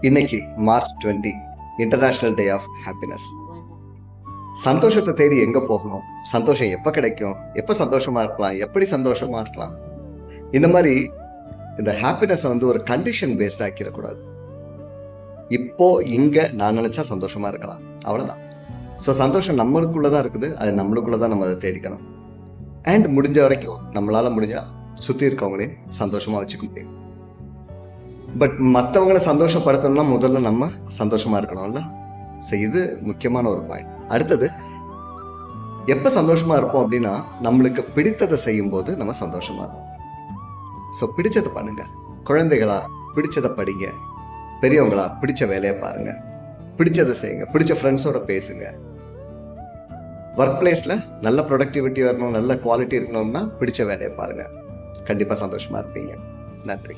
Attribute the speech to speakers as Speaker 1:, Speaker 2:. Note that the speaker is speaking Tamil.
Speaker 1: இன்னைக்கு March 20 international day of happiness. சந்தோஷத்தை தேடி எங்க போகணும், சந்தோஷம் எப்ப கிடைக்கும், எப்ப சந்தோஷமா இருக்கலாம், எப்படி சந்தோஷமா இருக்கலாம், இந்த மாதிரி இந்த ஹாப்பினஸ் ஒரு கண்டிஷன் பேஸ்ட் ஆக்கிடக்கூடாது. இப்போ இங்க நான் நினைச்சா சந்தோஷமா இருக்கலாம், அவ்வளவுதான். ஸோ சந்தோஷம் நம்மளுக்குள்ளதான் இருக்குது, அது நம்மளுக்குள்ளதான் நம்ம அதை தேடிக்கணும். அண்ட் முடிஞ்ச வரைக்கும் நம்மளால முடிஞ்சா சுத்தி இருக்கவங்களையும் சந்தோஷமா வச்சுக்க முடியும். பட் மற்றவங்களை சந்தோஷப்படுத்தணும்னா முதல்ல நம்ம சந்தோஷமா இருக்கணும்ல. ஸோ இது முக்கியமான ஒரு பாயிண்ட். அடுத்தது, எப்போ சந்தோஷமா இருப்போம் அப்படின்னா நம்மளுக்கு பிடித்ததை செய்யும் போது நம்ம சந்தோஷமா இருப்போம். ஸோ பிடிச்சதை பண்ணுங்க. குழந்தைகளா பிடிச்சதை படிங்க, பெரியவங்களா பிடிச்ச வேலையை பாருங்க, பிடிச்சதை செய்யுங்க, பிடிச்ச ஃப்ரெண்ட்ஸோட பேசுங்க. ஒர்க் பிளேஸ்ல நல்ல ப்ரொடக்டிவிட்டி வரணும், நல்ல குவாலிட்டி இருக்கணும்னா பிடிச்ச வேலையை பாருங்க, கண்டிப்பா சந்தோஷமா இருப்பீங்க. நன்றி.